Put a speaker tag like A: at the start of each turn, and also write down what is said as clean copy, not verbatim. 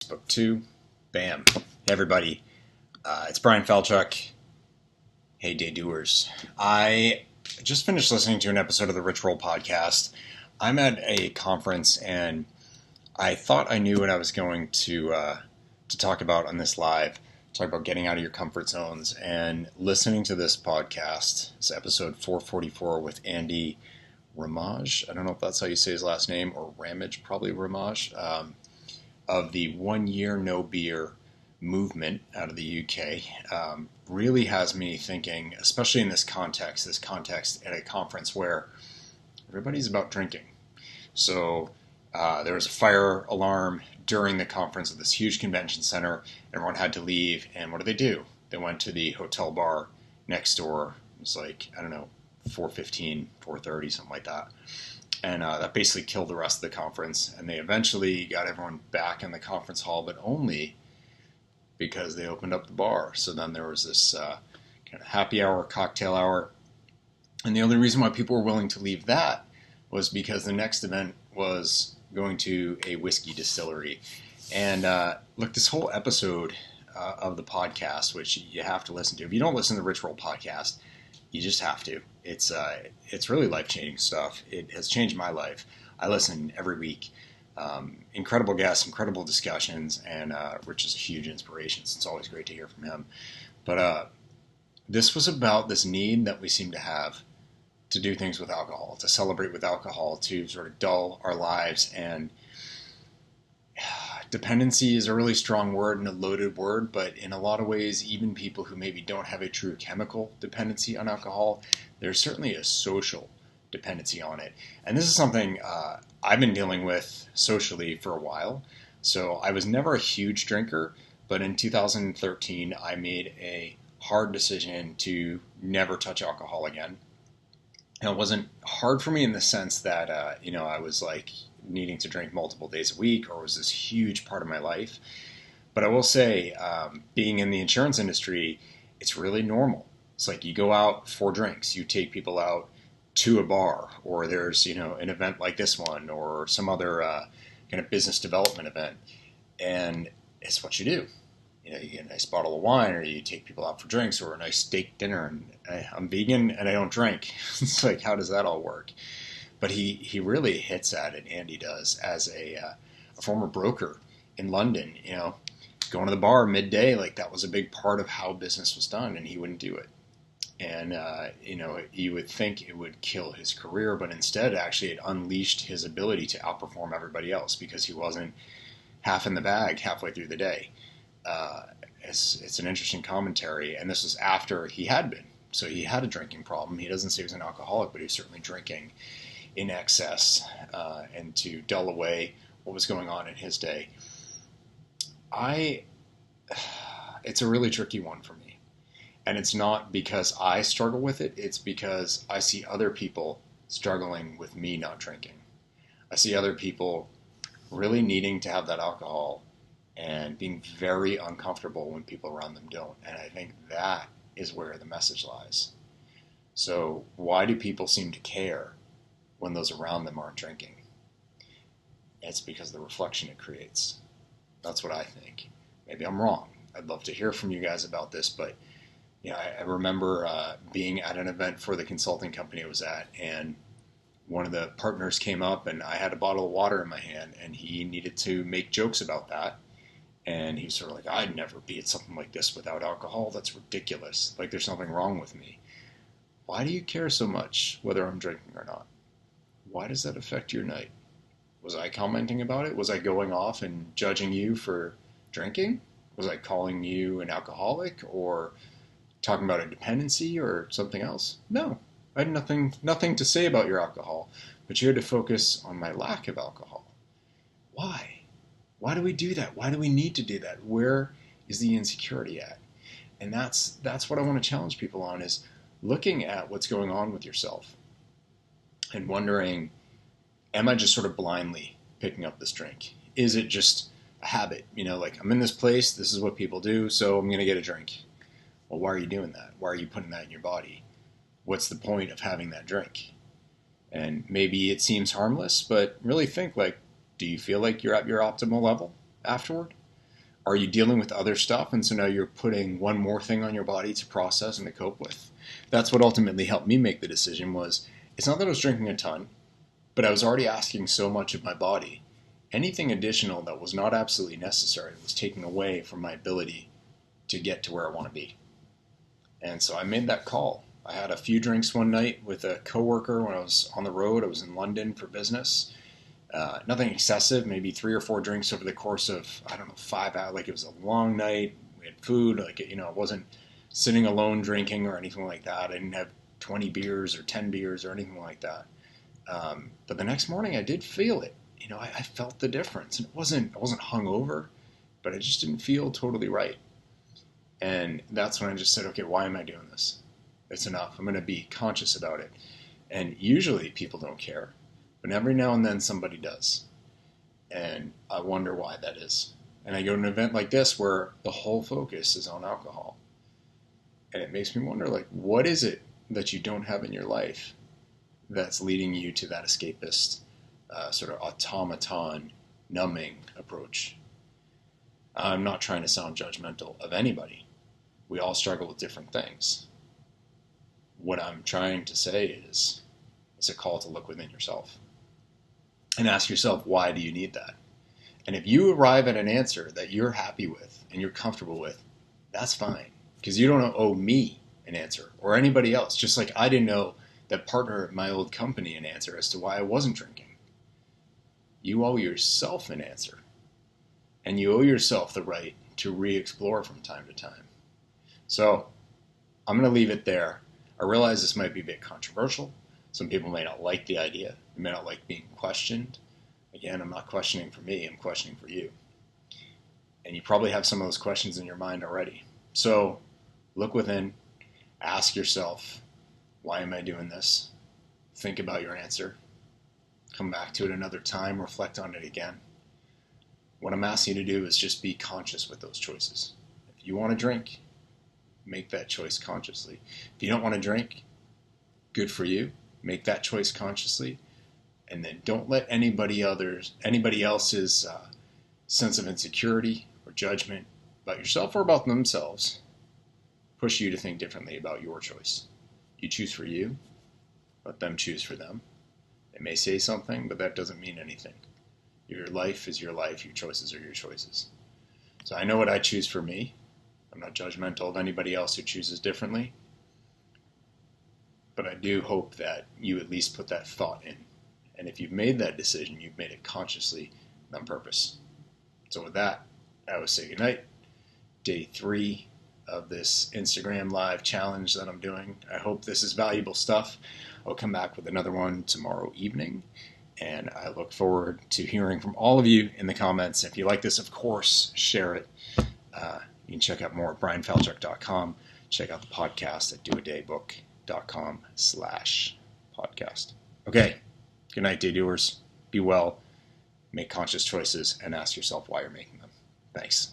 A: Book two. Bam. Hey, everybody. It's Bryan Falchuk. Hey, day doers. I just finished listening to an episode of the Rich Roll podcast. I'm at a conference, and I thought I knew what I was going to talk about on this live. Talk about getting out of your comfort zones, and listening to this podcast. It's episode 444 with Andy Ramage. I don't know if that's how you say his last name, or Ramage, probably Ramage. Of the 1 year no beer movement out of the UK, really has me thinking, especially in this context at a conference where everybody's about drinking. So there was a fire alarm during the conference at this huge convention center. Everyone had to leave, and what do? They went to the hotel bar next door. It was like, I don't know, 4:15, 4:30, something like that. And that basically killed the rest of the conference. And they eventually got everyone back in the conference hall, but only because they opened up the bar. So then there was this kind of happy hour, cocktail hour. And the only reason why people were willing to leave that was because the next event was going to a whiskey distillery. And look, this whole episode of the podcast, which you have to listen to. If you don't listen to the Rich Roll podcast, you just have to. It's really life-changing stuff. It has changed my life. I listen every week. Incredible guests, incredible discussions, and Rich is a huge inspiration. So it's always great to hear from him. But this was about this need that we seem to have to do things with alcohol, to celebrate with alcohol, to sort of dull our lives. And dependency is a really strong word and a loaded word, but in a lot of ways, even people who maybe don't have a true chemical dependency on alcohol, there's certainly a social dependency on it. And this is something I've been dealing with socially for a while. So I was never a huge drinker, but in 2013, I made a hard decision to never touch alcohol again. And it wasn't hard for me in the sense that, I was like needing to drink multiple days a week, or was this huge part of my life. But I will say, being in the insurance industry, it's really normal. It's like you go out for drinks, you take people out to a bar, or there's, an event like this one, or some other kind of business development event. And it's what you do. You get a nice bottle of wine, or you take people out for drinks, or a nice steak dinner. And I'm vegan and I don't drink. It's like, how does that all work? But he really hits at it, Andy does, as a former broker in London. Going to the bar midday, like that was a big part of how business was done, and he wouldn't do it. And, you would think it would kill his career, but instead, actually, it unleashed his ability to outperform everybody else because he wasn't half in the bag halfway through the day. It's an interesting commentary, and this was after he had been. So he had a drinking problem. He doesn't say he was an alcoholic, but he was certainly drinking in excess and to dull away what was going on in his day. It's a really tricky one for me. And it's not because I struggle with it. It's because I see other people struggling with me not drinking. I see other people really needing to have that alcohol and being very uncomfortable when people around them don't. And I think that is where the message lies. So why do people seem to care when those around them aren't drinking? It's because of the reflection it creates. That's what I think. Maybe I'm wrong. I'd love to hear from you guys about this, but I remember being at an event for the consulting company I was at, and one of the partners came up, and I had a bottle of water in my hand, and he needed to make jokes about that. And he was sort of like, I'd never be at something like this without alcohol. That's ridiculous. Like, there's something wrong with me. Why do you care so much whether I'm drinking or not? Why does that affect your night? Was I commenting about it? Was I going off and judging you for drinking? Was I calling you an alcoholic or talking about a dependency or something else? No, I had nothing to say about your alcohol, but you had to focus on my lack of alcohol. Why? Why do we do that? Why do we need to do that? Where is the insecurity at? And that's what I want to challenge people on, is looking at what's going on with yourself and wondering, am I just sort of blindly picking up this drink? Is it just a habit? Like, I'm in this place, this is what people do, so I'm going to get a drink. Well, why are you doing that? Why are you putting that in your body? What's the point of having that drink? And maybe it seems harmless, but really think, like, do you feel like you're at your optimal level afterward? Are you dealing with other stuff? And so now you're putting one more thing on your body to process and to cope with. That's what ultimately helped me make the decision. Was it's not that I was drinking a ton, but I was already asking so much of my body. Anything additional that was not absolutely necessary was taking away from my ability to get to where I want to be. And so I made that call. I had a few drinks one night with a coworker when I was on the road. I was in London for business. Nothing excessive, maybe 3 or 4 drinks over the course of, 5 hours. Like, it was a long night. We had food. I wasn't sitting alone drinking or anything like that. I didn't have 20 beers or 10 beers or anything like that. But the next morning I did feel it. I felt the difference. And I wasn't hungover, but I just didn't feel totally right. And that's when I just said, okay, why am I doing this? It's enough. I'm going to be conscious about it. And usually people don't care. But every now and then somebody does. And I wonder why that is. And I go to an event like this where the whole focus is on alcohol. And it makes me wonder, what is it that you don't have in your life that's leading you to that escapist, sort of automaton, numbing approach? I'm not trying to sound judgmental of anybody. We all struggle with different things. What I'm trying to say is, it's a call to look within yourself and ask yourself, why do you need that? And if you arrive at an answer that you're happy with and you're comfortable with, that's fine. Because you don't owe me an answer or anybody else. Just like I didn't owe that partner at my old company an answer as to why I wasn't drinking. You owe yourself an answer. And you owe yourself the right to re-explore from time to time. So I'm going to leave it there. I realize this might be a bit controversial. Some people may not like the idea. They may not like being questioned. Again, I'm not questioning for me. I'm questioning for you. And you probably have some of those questions in your mind already. So look within. Ask yourself, why am I doing this? Think about your answer. Come back to it another time. Reflect on it again. What I'm asking you to do is just be conscious with those choices. If you want to drink, make that choice consciously. If you don't want to drink, good for you. Make that choice consciously. And then don't let anybody else's sense of insecurity or judgment about yourself or about themselves push you to think differently about your choice. You choose for you. Let them choose for them. They may say something, but that doesn't mean anything. Your life is your life. Your choices are your choices. So I know what I choose for me. I'm not judgmental of anybody else who chooses differently. But I do hope that you at least put that thought in. And if you've made that decision, you've made it consciously and on purpose. So with that, I will say goodnight. Day 3 of this Instagram live challenge that I'm doing. I hope this is valuable stuff. I'll come back with another one tomorrow evening. And I look forward to hearing from all of you in the comments. If you like this, of course, share it. You can check out more at bryanfalchuk.com. Check out the podcast at doadaybook.com/podcast. Okay. Good night, day doers. Be well, make conscious choices, and ask yourself why you're making them. Thanks.